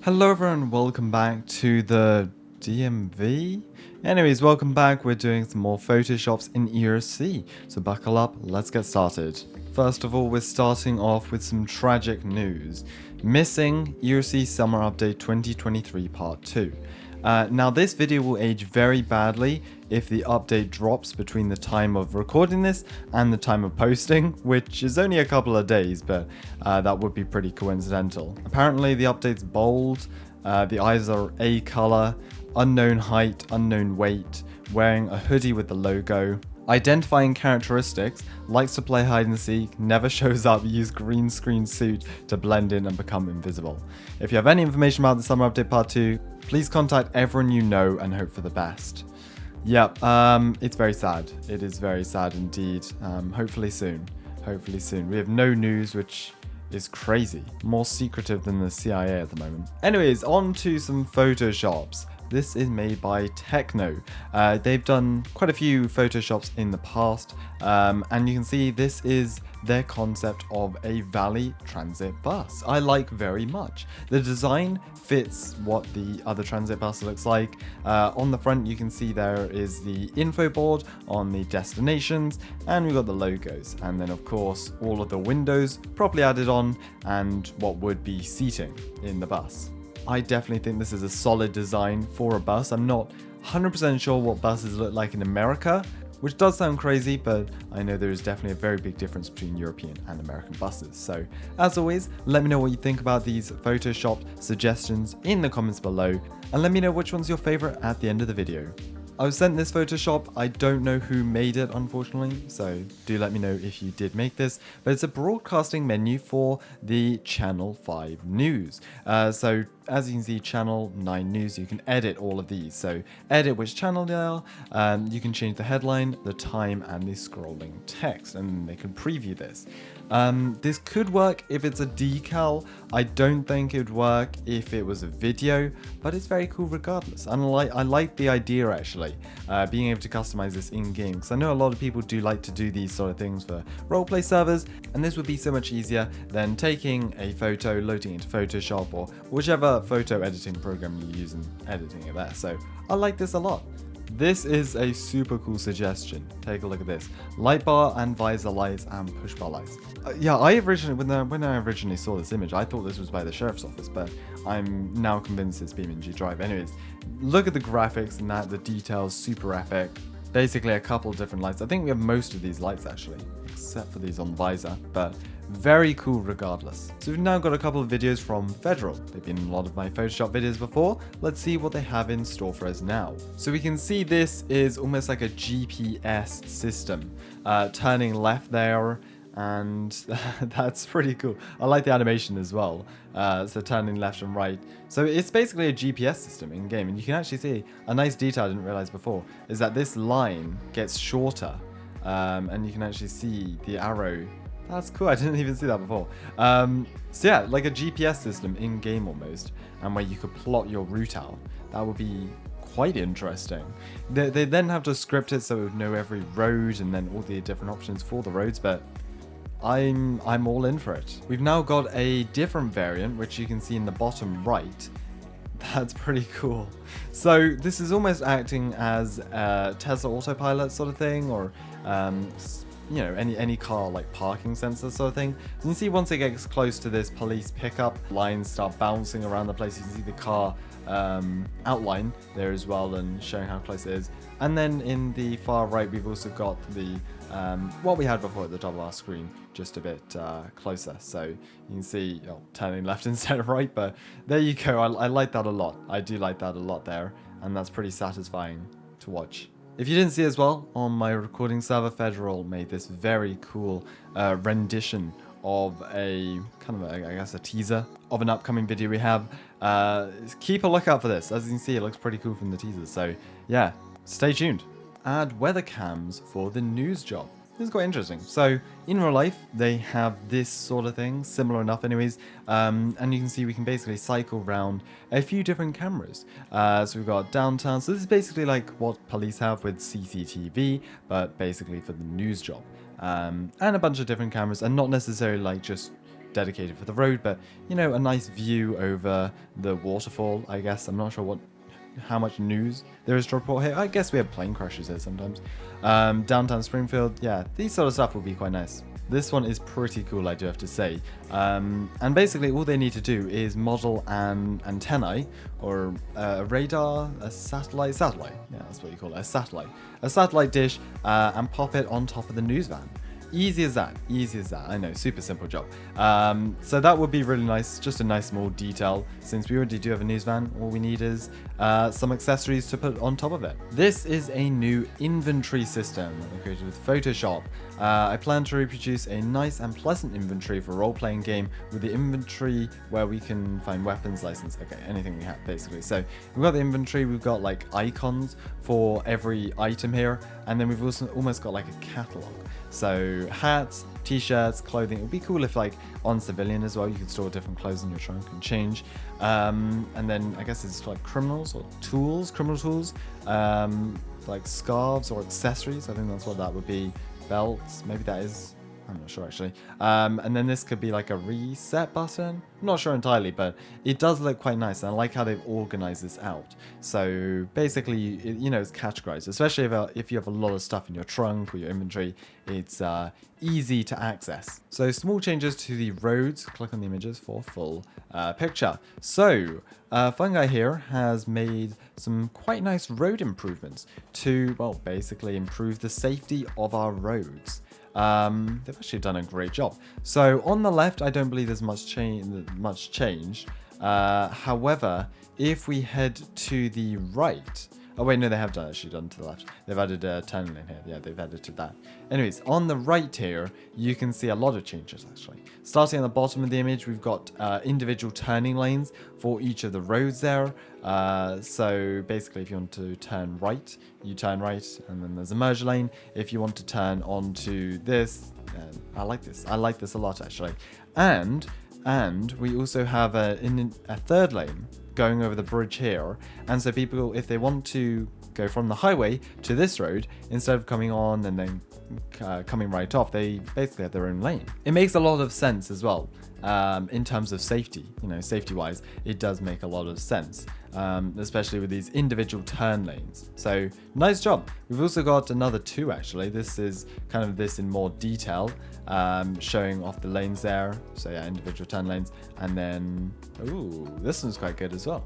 Hello everyone, welcome back to the DMV. Anyways, welcome back. We're doing some more Photoshops in ERLC. So buckle up, let's get started. First of all, we're starting off with some tragic news. Missing ERLC Summer Update 2023 Part 2. Now this video will age very badly if the update drops between the time of recording this and the time of posting, which is only a couple of days, but that would be pretty coincidental. Apparently the update's bold, the eyes are A color, unknown height, unknown weight, wearing a hoodie with the logo. Identifying characteristics, likes to play hide and seek, never shows up, use green screen suit to blend in and become invisible. If you have any information about the Summer Update Part 2, please contact everyone you know and hope for the best. Yep, it's very sad. It is very sad indeed. Hopefully soon. Hopefully soon. We have no news, which is crazy. More secretive than the CIA at the moment. Anyways, on to some Photoshops. This is made by Techno. They've done quite a few Photoshops in the past, and you can see this is their concept of a valley transit bus. I like very much. The design fits what the other transit bus looks like. On the front you can see there is the info board on the destinations, and we've got the logos, and then of course all of the windows properly added on and what would be seating in the bus. I definitely think this is a solid design for a bus. I'm not 100% sure what buses look like in America, which does sound crazy, but I know there is definitely a very big difference between European and American buses. So, as always, let me know what you think about these Photoshop suggestions in the comments below, and let me know which one's your favorite at the end of the video. I was sent this Photoshop. I don't know who made it, unfortunately, so do let me know if you did make this, but it's a broadcasting menu for the Channel 5 news. So as you can see, Channel 9 news, you can edit all of these. So edit which channel they are, you can change the headline, the time, and the scrolling text, and they can preview this. This could work if it's a decal. I don't think it would work if it was a video, but it's very cool regardless. And I like the idea actually, being able to customize this in-game, because I know a lot of people do like to do these sort of things for roleplay servers, and this would be so much easier than taking a photo, loading it into Photoshop or whichever photo editing program you use and editing it there. So I like this a lot. This is a super cool suggestion. Take a look at this. Light bar and visor lights and push bar lights. Yeah, I originally, when I originally saw this image, I thought this was by the sheriff's office, but I'm now convinced it's BeamNG Drive. Anyways, look at the graphics and that, the details, super epic. Basically a couple different lights. I think we have most of these lights actually, except for these on the visor, but very cool regardless. So we've now got a couple of videos from Federal. They've been in a lot of my Photoshop videos before. Let's see what they have in store for us now. So we can see this is almost like a GPS system, turning left there, and that's pretty cool. I like the animation as well. So turning left and right. So it's basically a GPS system in game, and you can actually see a nice detail I didn't realize before is that this line gets shorter, and you can actually see the arrow. That's cool, I didn't even see that before. So yeah, like a GPS system in-game almost, and where you could plot your route out. That would be quite interesting. They then have to script it so it would know every road and then all the different options for the roads, but I'm all in for it. We've now got a different variant, which you can see in the bottom right. That's pretty cool. So this is almost acting as a Tesla Autopilot sort of thing, or you know, any car like parking sensor sort of thing. So you can see once it gets close to this police pickup, lines start bouncing around the place. You can see the car outline there as well and showing how close it is. And then in the far right, we've also got the what we had before at the top of our screen, just a bit closer. So you can see turning left instead of right, but there you go. I like that a lot. I do like that a lot there, and that's pretty satisfying to watch. If you didn't see as well, on my recording server, Federal made this very cool rendition of a kind of I guess a teaser of an upcoming video we have. Keep a lookout for this. As you can see, it looks pretty cool from the teaser. So yeah, stay tuned. Add weather cams for the news job. This is quite interesting. So in real life, they have this sort of thing, similar enough anyways, and you can see we can basically cycle around a few different cameras. So we've got downtown, so this is basically like what police have with CCTV, but basically for the news job. And a bunch of different cameras, and not necessarily like just dedicated for the road, but you know, a nice view over the waterfall, I guess. I'm not sure how much news there is to report here. I guess we have plane crashes here sometimes. Downtown Springfield, yeah, these sort of stuff will be quite nice. This one is pretty cool, I do have to say. And basically all they need to do is model an antennae or a radar, a satellite, yeah, that's what you call it, a satellite dish, and pop it on top of the news van. Easy as that, I know, super simple job. So that would be really nice, just a nice small detail. Since we already do have a news van, all we need is some accessories to put on top of it. This is a new inventory system that I created with Photoshop. I plan to reproduce a nice and pleasant inventory for a role-playing game with the inventory where we can find weapons, license, okay, anything we have basically. So we've got the inventory, we've got like icons for every item here, and then we've also almost got like a catalog. So hats, t-shirts, clothing. It would be cool if like on civilian as well, you could store different clothes in your trunk and change. And then I guess it's like criminal tools, like scarves or accessories. I think that's what that would be. Belts, maybe that is, I'm not sure actually. And then this could be like a reset button. I'm not sure entirely, but it does look quite nice. And I like how they've organized this out. So basically, you know, it's categorized, especially if you have a lot of stuff in your trunk or your inventory, it's easy to access. So small changes to the roads. Click on the images for full picture. So Fun Guy here has made some quite nice road improvements to, well, basically improve the safety of our roads. They've actually done a great job. So on the left, I don't believe there's much change. However, if we head to the right, oh wait, no, they have actually done to the left. They've added a turn lane here. Yeah, they've added to that. Anyways, on the right here, you can see a lot of changes actually. Starting at the bottom of the image, we've got individual turning lanes for each of the roads there. So basically, if you want to turn right, you turn right, and then there's a merge lane. If you want to turn onto this, I like this a lot actually. And we also have a third lane going over the bridge here, and so people, if they want to go from the highway to this road, instead of coming on and then coming right off, they basically have their own lane. It makes a lot of sense as well. In terms of safety, you know, safety wise, it does make a lot of sense, especially with these individual turn lanes. So nice job. We've also got another two actually. This is kind of this in more detail, showing off the lanes there. So yeah, individual turn lanes, and then ooh, this one's quite good as well.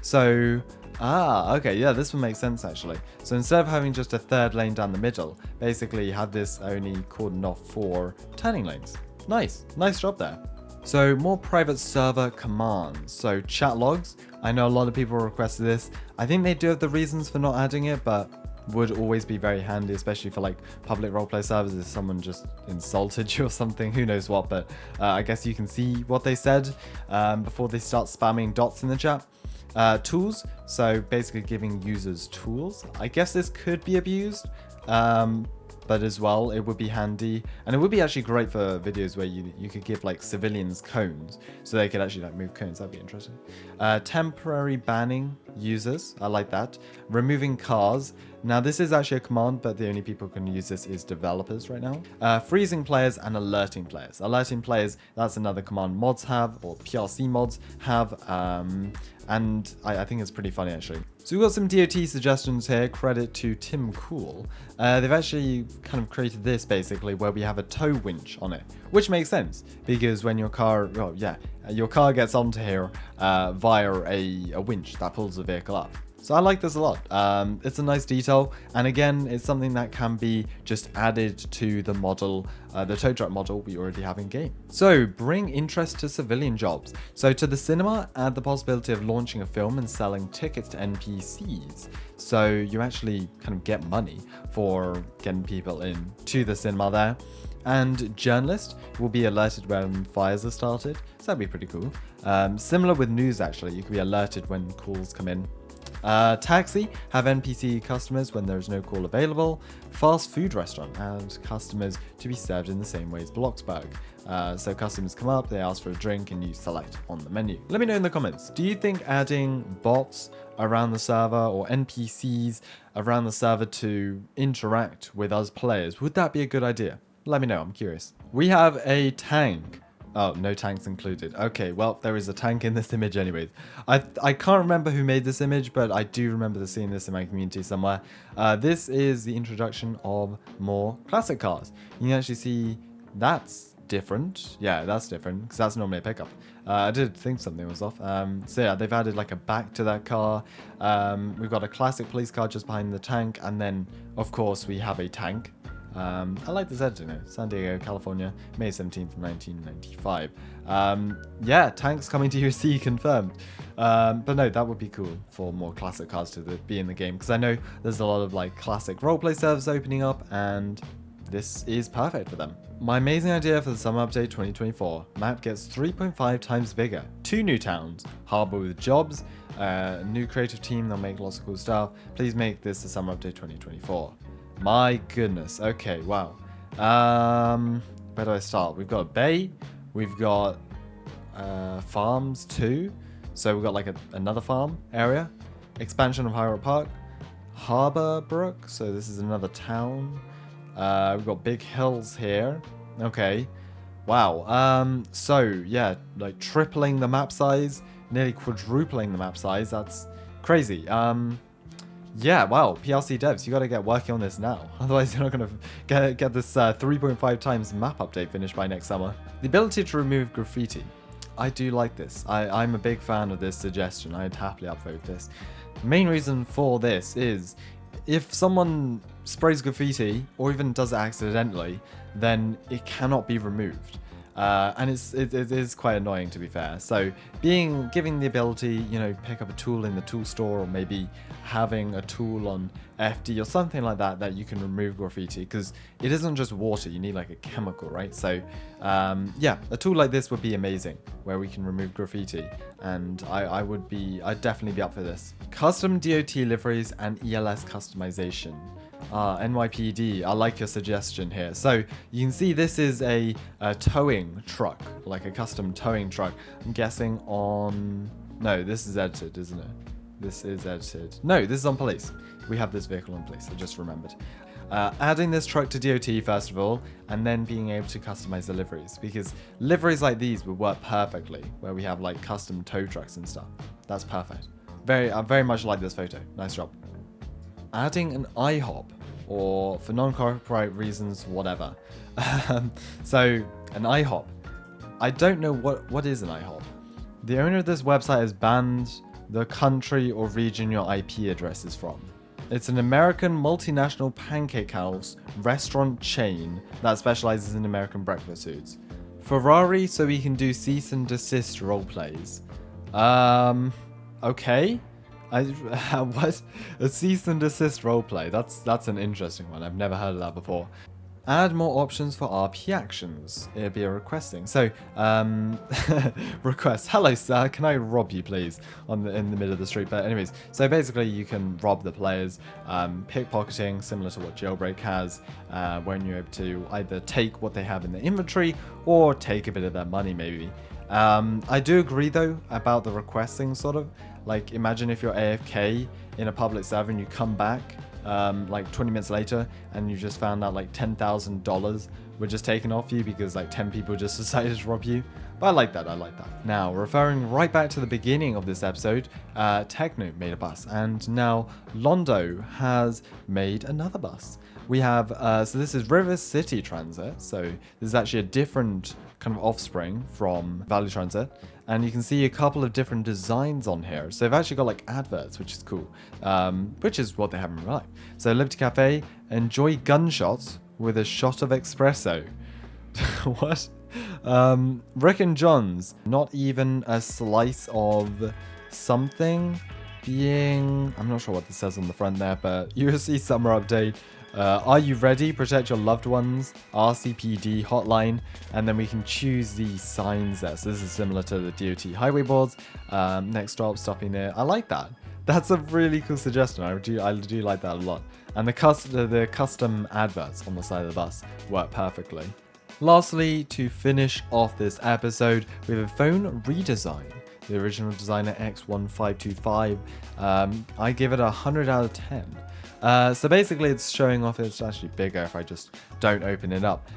So okay, yeah, this one makes sense actually. So instead of having just a third lane down the middle, basically you have this only cordoned off for turning lanes. Nice job there. So more private server commands. So chat logs. I know a lot of people requested this. I think they do have the reasons for not adding it, but would always be very handy, especially for like public roleplay servers if someone just insulted you or something, who knows what, but I guess you can see what they said before they start spamming dots in the chat. Tools, so basically giving users tools. I guess this could be abused, but as well, it would be handy, and it would be actually great for videos where you could give like civilians cones, so they could actually like move cones. That'd be interesting. Temporary banning users, I like that. Removing cars. Now this is actually a command, but the only people who can use this is developers right now. Freezing players and alerting players. Alerting players, that's another command mods have, or PRC mods have, and I think it's pretty funny actually. So we've got some DOT suggestions here, credit to Tim Cool. They've actually kind of created this basically where we have a tow winch on it, which makes sense because when your car, well, yeah, your car gets onto here via a winch that pulls the vehicle up. So I like this a lot. It's a nice detail, and again, it's something that can be just added to the model, the tow truck model we already have in game. So bring interest to civilian jobs. So to the cinema, add the possibility of launching a film and selling tickets to NPCs. So you actually kind of get money for getting people in to the cinema there. And journalist will be alerted when fires are started. So that'd be pretty cool. Similar with news actually, you can be alerted when calls come in. Taxi, have NPC customers when there is no call available. Fast food restaurant, and customers to be served in the same way as Bloxburg. So customers come up, they ask for a drink, and you select on the menu. Let me know in the comments, do you think adding bots around the server or NPCs around the server to interact with us players, would that be a good idea? Let me know, I'm curious. We have a tank Oh, no tanks included. Okay, well, there is a tank in this image anyways. I can't remember who made this image, but I do remember seeing this in my community somewhere. This is the introduction of more classic cars. You can actually see that's different. Yeah, that's different, because that's normally a pickup. I did think something was off. So yeah, they've added like a back to that car. We've got a classic police car just behind the tank, and then, of course, we have a tank. I like this editor, San Diego, California, May 17th, 1995. Yeah, tanks coming to USC confirmed. But no, that would be cool for more classic cars to be in the game, because I know there's a lot of like classic roleplay servers opening up, and this is perfect for them. My amazing idea for the summer update 2024. Map gets 3.5 times bigger. 2 new towns. Harbor with jobs. New creative team, they'll make lots of cool stuff. Please make this the summer update 2024. My goodness. Okay, wow. Where do I start? We've got a bay. We've got farms too. So we've got like another farm area. Expansion of IHOP Park. Harbor Brook. So this is another town. We've got big hills here. Okay. Wow. So yeah, like tripling the map size, nearly quadrupling the map size. That's crazy. Yeah, wow, PLC devs, you got to get working on this now. Otherwise, you're not going to get this 3.5 times map update finished by next summer. The ability to remove graffiti. I do like this. I'm a big fan of this suggestion. I'd happily upvote this. The main reason for this is if someone sprays graffiti or even does it accidentally, then it cannot be removed. And it is quite annoying, to be fair. So giving the ability, you know, pick up a tool in the tool store, or maybe having a tool on FD or something like that that you can remove graffiti, because it isn't just water, you need like a chemical, right? So yeah, a tool like this would be amazing, where we can remove graffiti, and I'd definitely be up for this. Custom DOT deliveries and ELS customization. NYPD, I like your suggestion here. So you can see this is a towing truck, like a custom towing truck. I'm guessing on... No, this is edited, isn't it? This is edited. No, this is on police. We have this vehicle on police, I just remembered. Adding this truck to DOT first of all, and then being able to customize the liveries, because liveries like these would work perfectly, where we have like custom tow trucks and stuff. That's perfect. I very much like this photo. Nice job. Adding an IHOP, or for non-copyright reasons, whatever. So, an IHOP. I don't know what is an IHOP. The owner of this website has banned the country or region your IP address is from. It's an American multinational pancake house restaurant chain that specializes in American breakfast foods. Ferrari, so we can do cease and desist roleplays. Okay. What? A cease and desist roleplay. That's an interesting one. I've never heard of that before. Add more options for RP actions. It'll be a requesting. So, request. Hello, sir. Can I rob you, please? In the middle of the street. But anyways, so basically you can rob the players. Pickpocketing, similar to what Jailbreak has, when you're able to either take what they have in their inventory or take a bit of their money, maybe. I do agree though about the requesting sort of. Like, imagine if you're AFK in a public server and you come back like 20 minutes later and you just found out like $10,000 were just taken off you because like 10 people just decided to rob you. But I like that, I like that. Now, referring right back to the beginning of this episode, Techno made a bus, and now Londo has made another bus. We have, so this is River City Transit, so this is actually a different kind of offspring from Valley Transit, and you can see a couple of different designs on here. So they've actually got like adverts, which is cool, which is what they have in real life. So Liberty Cafe, enjoy gunshots with a shot of espresso. What? Rick and John's, not even a slice of something being... I'm not sure what this says on the front there, but USC summer update. Are you ready? Protect your loved ones. RCPD hotline, and then we can choose the signs there. So this is similar to the DOT highway boards. Next stop, stopping there. I like that. That's a really cool suggestion. I do like that a lot. And the custom adverts on the side of the bus work perfectly. Lastly, to finish off this episode, we have a phone redesign. The original designer X1525. I give it 100 out of 10. So basically it's showing off it's actually bigger if I just don't open it up.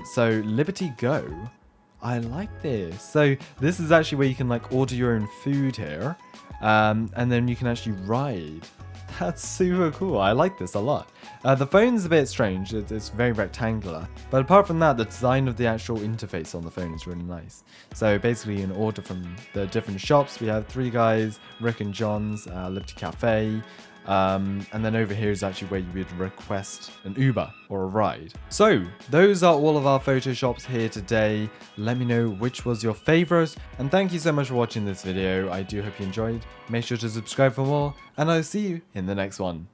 So Liberty Go, I like this. So this is actually where you can like order your own food here. And then you can actually ride. That's super cool. I like this a lot. The phone's a bit strange. It's very rectangular. But apart from that, the design of the actual interface on the phone is really nice. So basically, you can order from the different shops. We have Three Guys, Rick and John's, Liberty Cafe. And then over here is actually where you would request an Uber or a ride. So those are all of our Photoshops here today. Let me know which was your favorite. And thank you so much for watching this video. I do hope you enjoyed. Make sure to subscribe for more, and I'll see you in the next one.